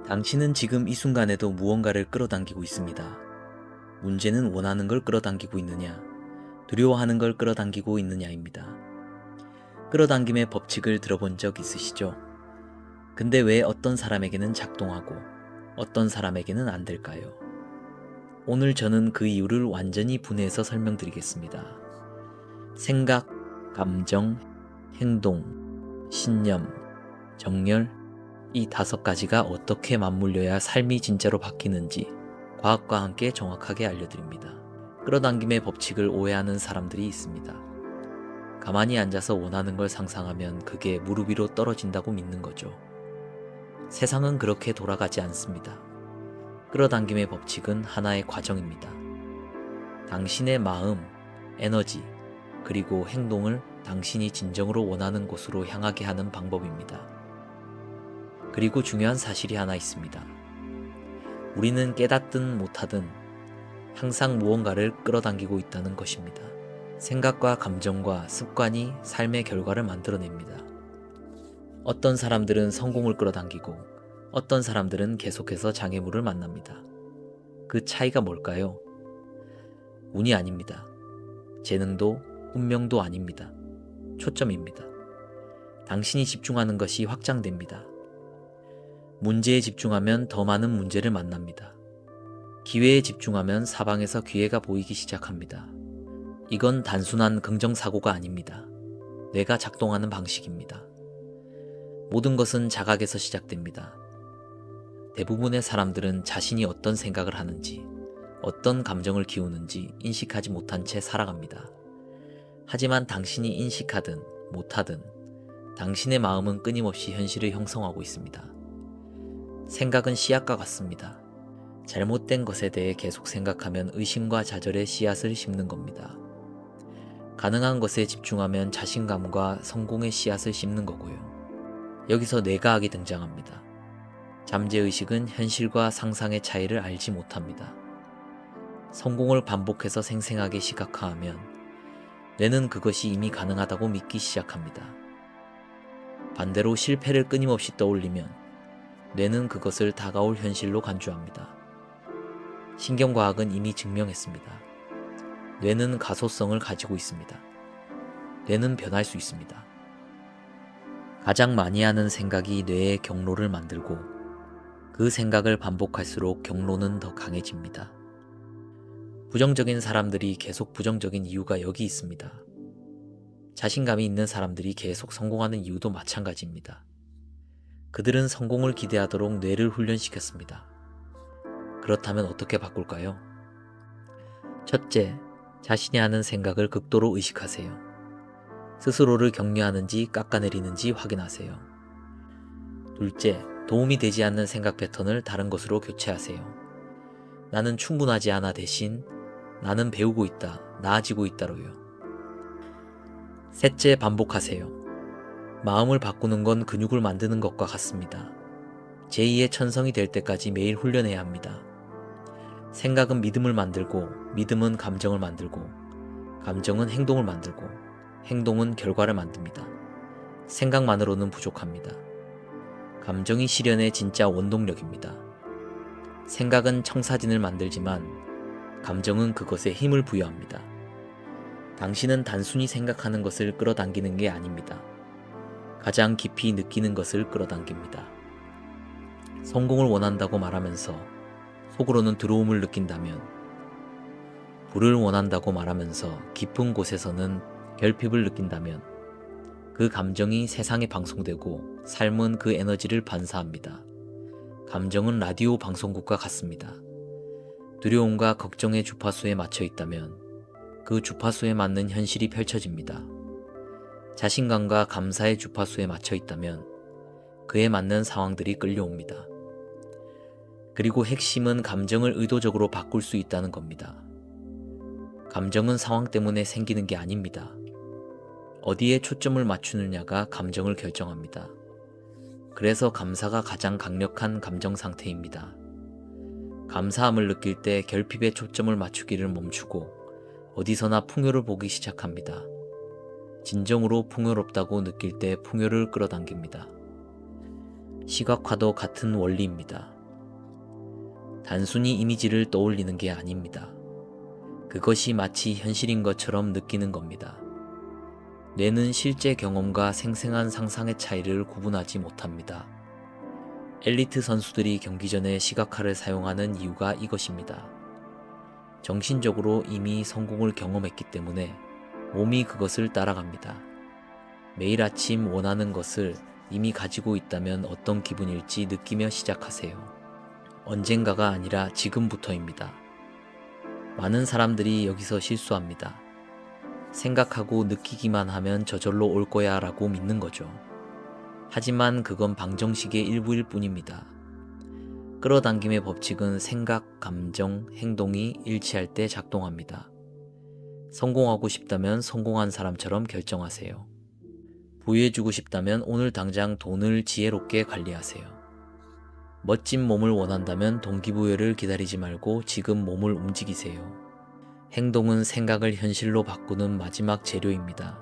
당신은 지금 이 순간에도 무언가를 끌어당기고 있습니다. 문제는 원하는 걸 끌어당기고 있느냐, 두려워하는 걸 끌어당기고 있느냐입니다. 끌어당김의 법칙을 들어본 적 있으시죠? 근데 왜 어떤 사람에게는 작동하고 어떤 사람에게는 안 될까요? 오늘 저는 그 이유를 완전히 분해해서 설명드리겠습니다. 생각, 감정, 행동, 신념, 정열, 이 5가지가 어떻게 맞물려야 삶이 진짜로 바뀌는지 과학과 함께 정확하게 알려드립니다. 끌어당김의 법칙을 오해하는 사람들이 있습니다. 가만히 앉아서 원하는 걸 상상하면 그게 무릎 위로 떨어진다고 믿는 거죠. 세상은 그렇게 돌아가지 않습니다. 끌어당김의 법칙은 하나의 과정입니다. 당신의 마음, 에너지, 그리고 행동을 당신이 진정으로 원하는 곳으로 향하게 하는 방법입니다. 그리고 중요한 사실이 하나 있습니다. 우리는 깨닫든 못하든 항상 무언가를 끌어당기고 있다는 것입니다. 생각과 감정과 습관이 삶의 결과를 만들어냅니다. 어떤 사람들은 성공을 끌어당기고 어떤 사람들은 계속해서 장애물을 만납니다. 그 차이가 뭘까요? 운이 아닙니다. 재능도 운명도 아닙니다. 초점입니다. 당신이 집중하는 것이 확장됩니다. 문제에 집중하면 더 많은 문제를 만납니다. 기회에 집중하면 사방에서 기회가 보이기 시작합니다. 이건 단순한 긍정사고가 아닙니다. 뇌가 작동하는 방식입니다. 모든 것은 자각에서 시작됩니다. 대부분의 사람들은 자신이 어떤 생각을 하는지, 어떤 감정을 키우는지 인식하지 못한 채 살아갑니다. 하지만 당신이 인식하든 못하든 당신의 마음은 끊임없이 현실을 형성하고 있습니다. 생각은 씨앗과 같습니다. 잘못된 것에 대해 계속 생각하면 의심과 좌절의 씨앗을 심는 겁니다. 가능한 것에 집중하면 자신감과 성공의 씨앗을 심는 거고요. 여기서 뇌과학이 등장합니다. 잠재의식은 현실과 상상의 차이를 알지 못합니다. 성공을 반복해서 생생하게 시각화하면 뇌는 그것이 이미 가능하다고 믿기 시작합니다. 반대로 실패를 끊임없이 떠올리면 뇌는 그것을 다가올 현실로 간주합니다. 신경과학은 이미 증명했습니다. 뇌는 가소성을 가지고 있습니다. 뇌는 변할 수 있습니다. 가장 많이 하는 생각이 뇌의 경로를 만들고 그 생각을 반복할수록 경로는 더 강해집니다. 부정적인 사람들이 계속 부정적인 이유가 여기 있습니다. 자신감이 있는 사람들이 계속 성공하는 이유도 마찬가지입니다. 그들은 성공을 기대하도록 뇌를 훈련시켰습니다. 그렇다면 어떻게 바꿀까요? 첫째, 자신이 하는 생각을 극도로 의식하세요. 스스로를 격려하는지 깎아내리는지 확인하세요. 둘째, 도움이 되지 않는 생각 패턴을 다른 것으로 교체하세요. 나는 충분하지 않아 대신 나는 배우고 있다, 나아지고 있다로요. 셋째, 반복하세요. 마음을 바꾸는 건 근육을 만드는 것과 같습니다. 제2의 천성이 될 때까지 매일 훈련해야 합니다. 생각은 믿음을 만들고, 믿음은 감정을 만들고, 감정은 행동을 만들고, 행동은 결과를 만듭니다. 생각만으로는 부족합니다. 감정이 실현의 진짜 원동력입니다. 생각은 청사진을 만들지만 감정은 그것에 힘을 부여합니다. 당신은 단순히 생각하는 것을 끌어당기는 게 아닙니다. 가장 깊이 느끼는 것을 끌어당깁니다. 성공을 원한다고 말하면서 속으로는 두려움을 느낀다면, 부를 원한다고 말하면서 깊은 곳에서는 결핍을 느낀다면 그 감정이 세상에 방송되고 삶은 그 에너지를 반사합니다. 감정은 라디오 방송국과 같습니다. 두려움과 걱정의 주파수에 맞춰 있다면 그 주파수에 맞는 현실이 펼쳐집니다. 자신감과 감사의 주파수에 맞춰 있다면 그에 맞는 상황들이 끌려옵니다. 그리고 핵심은 감정을 의도적으로 바꿀 수 있다는 겁니다. 감정은 상황 때문에 생기는 게 아닙니다. 어디에 초점을 맞추느냐가 감정을 결정합니다. 그래서 감사가 가장 강력한 감정 상태입니다. 감사함을 느낄 때 결핍에 초점을 맞추기를 멈추고 어디서나 풍요를 보기 시작합니다. 진정으로 풍요롭다고 느낄 때 풍요를 끌어당깁니다. 시각화도 같은 원리입니다. 단순히 이미지를 떠올리는 게 아닙니다. 그것이 마치 현실인 것처럼 느끼는 겁니다. 뇌는 실제 경험과 생생한 상상의 차이를 구분하지 못합니다. 엘리트 선수들이 경기 전에 시각화를 사용하는 이유가 이것입니다. 정신적으로 이미 성공을 경험했기 때문에 몸이 그것을 따라갑니다. 매일 아침 원하는 것을 이미 가지고 있다면 어떤 기분일지 느끼며 시작하세요. 언젠가가 아니라 지금부터입니다. 많은 사람들이 여기서 실수합니다. 생각하고 느끼기만 하면 저절로 올 거야 라고 믿는 거죠. 하지만 그건 방정식의 일부일 뿐입니다. 끌어당김의 법칙은 생각, 감정, 행동이 일치할 때 작동합니다. 성공하고 싶다면 성공한 사람처럼 결정하세요. 부유해지고 싶다면 오늘 당장 돈을 지혜롭게 관리하세요. 멋진 몸을 원한다면 동기부여를 기다리지 말고 지금 몸을 움직이세요. 행동은 생각을 현실로 바꾸는 마지막 재료입니다.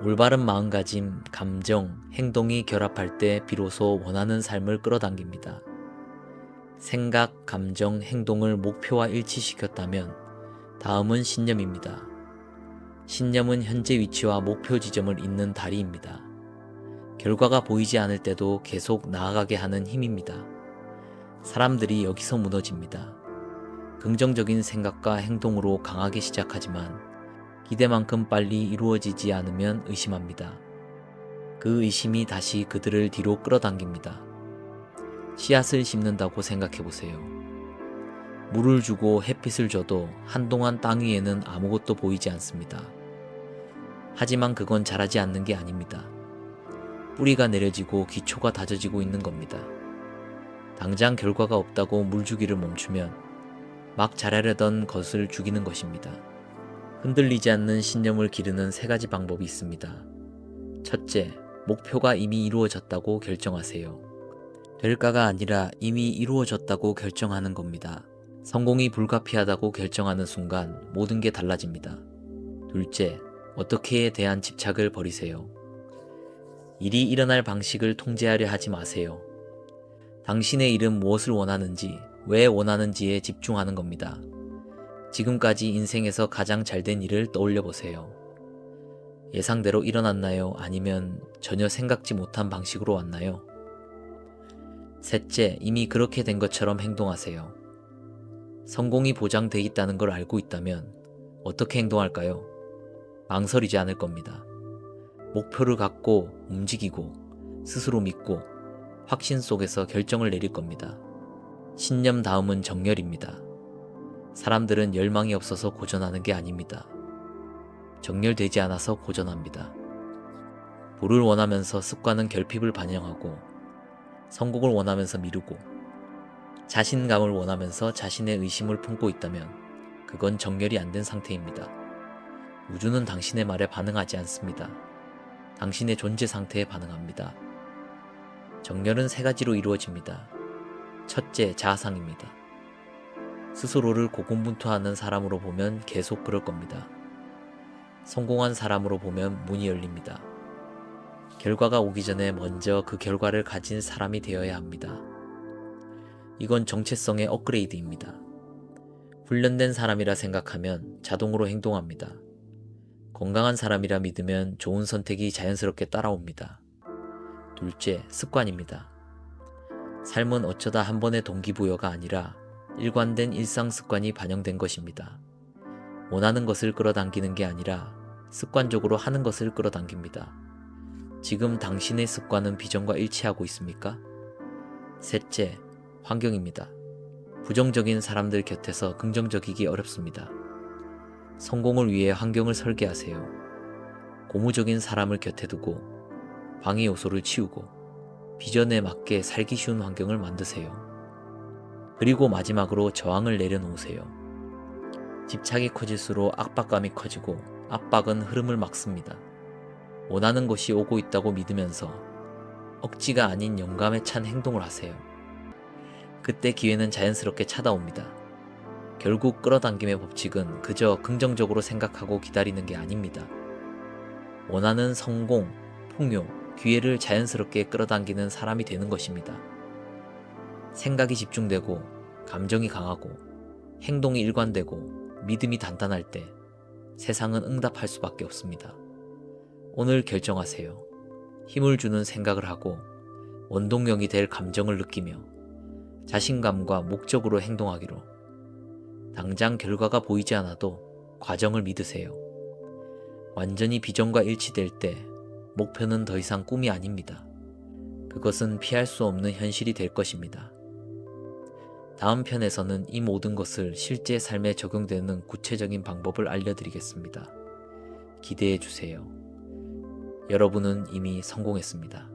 올바른 마음가짐, 감정, 행동이 결합할 때 비로소 원하는 삶을 끌어당깁니다. 생각, 감정, 행동을 목표와 일치시켰다면 다음은 신념입니다. 신념은 현재 위치와 목표 지점을 잇는 다리입니다. 결과가 보이지 않을 때도 계속 나아가게 하는 힘입니다. 사람들이 여기서 무너집니다. 긍정적인 생각과 행동으로 강하게 시작하지만 기대만큼 빨리 이루어지지 않으면 의심합니다. 그 의심이 다시 그들을 뒤로 끌어당깁니다. 씨앗을 심는다고 생각해보세요. 물을 주고 햇빛을 줘도 한동안 땅 위에는 아무것도 보이지 않습니다. 하지만 그건 자라지 않는 게 아닙니다. 뿌리가 내려지고 기초가 다져지고 있는 겁니다. 당장 결과가 없다고 물 주기를 멈추면 막 자라려던 것을 죽이는 것입니다. 흔들리지 않는 신념을 기르는 3가지 방법이 있습니다. 첫째, 목표가 이미 이루어졌다고 결정하세요. 될까가 아니라 이미 이루어졌다고 결정하는 겁니다. 성공이 불가피하다고 결정하는 순간 모든 게 달라집니다. 둘째, 어떻게에 대한 집착을 버리세요. 일이 일어날 방식을 통제하려 하지 마세요. 당신의 일은 무엇을 원하는지, 왜 원하는지에 집중하는 겁니다. 지금까지 인생에서 가장 잘된 일을 떠올려 보세요. 예상대로 일어났나요? 아니면 전혀 생각지 못한 방식으로 왔나요? 셋째, 이미 그렇게 된 것처럼 행동하세요. 성공이 보장돼 있다는 걸 알고 있다면 어떻게 행동할까요? 망설이지 않을 겁니다. 목표를 갖고 움직이고 스스로 믿고 확신 속에서 결정을 내릴 겁니다. 신념 다음은 정열입니다. 사람들은 열망이 없어서 고전하는 게 아닙니다. 정열되지 않아서 고전합니다. 부를 원하면서 습관은 결핍을 반영하고 성공을 원하면서 미루고 자신감을 원하면서 자신의 의심을 품고 있다면 그건 정렬이 안 된 상태입니다. 우주는 당신의 말에 반응하지 않습니다. 당신의 존재 상태에 반응합니다. 정렬은 3가지로 이루어집니다. 첫째, 자아상입니다. 스스로를 고군분투하는 사람으로 보면 계속 그럴 겁니다. 성공한 사람으로 보면 문이 열립니다. 결과가 오기 전에 먼저 그 결과를 가진 사람이 되어야 합니다. 이건 정체성의 업그레이드입니다. 훈련된 사람이라 생각하면 자동으로 행동합니다. 건강한 사람이라 믿으면 좋은 선택이 자연스럽게 따라옵니다. 둘째, 습관입니다. 삶은 어쩌다 한 번의 동기부여가 아니라 일관된 일상 습관이 반영된 것입니다. 원하는 것을 끌어당기는 게 아니라 습관적으로 하는 것을 끌어당깁니다. 지금 당신의 습관은 비전과 일치하고 있습니까? 셋째, 환경입니다. 부정적인 사람들 곁에서 긍정적이기 어렵습니다. 성공을 위해 환경을 설계하세요. 고무적인 사람을 곁에 두고 방해 요소를 치우고 비전에 맞게 살기 쉬운 환경을 만드세요. 그리고 마지막으로 저항을 내려놓으세요. 집착이 커질수록 압박감이 커지고 압박은 흐름을 막습니다. 원하는 것이 오고 있다고 믿으면서 억지가 아닌 영감에 찬 행동을 하세요. 그때 기회는 자연스럽게 찾아옵니다. 결국 끌어당김의 법칙은 그저 긍정적으로 생각하고 기다리는 게 아닙니다. 원하는 성공, 풍요, 기회를 자연스럽게 끌어당기는 사람이 되는 것입니다. 생각이 집중되고 감정이 강하고 행동이 일관되고 믿음이 단단할 때 세상은 응답할 수밖에 없습니다. 오늘 결정하세요. 힘을 주는 생각을 하고 원동력이 될 감정을 느끼며 자신감과 목적으로 행동하기로. 당장 결과가 보이지 않아도 과정을 믿으세요. 완전히 비전과 일치될 때 목표는 더 이상 꿈이 아닙니다. 그것은 피할 수 없는 현실이 될 것입니다. 다음 편에서는 이 모든 것을 실제 삶에 적용되는 구체적인 방법을 알려드리겠습니다. 기대해 주세요. 여러분은 이미 성공했습니다.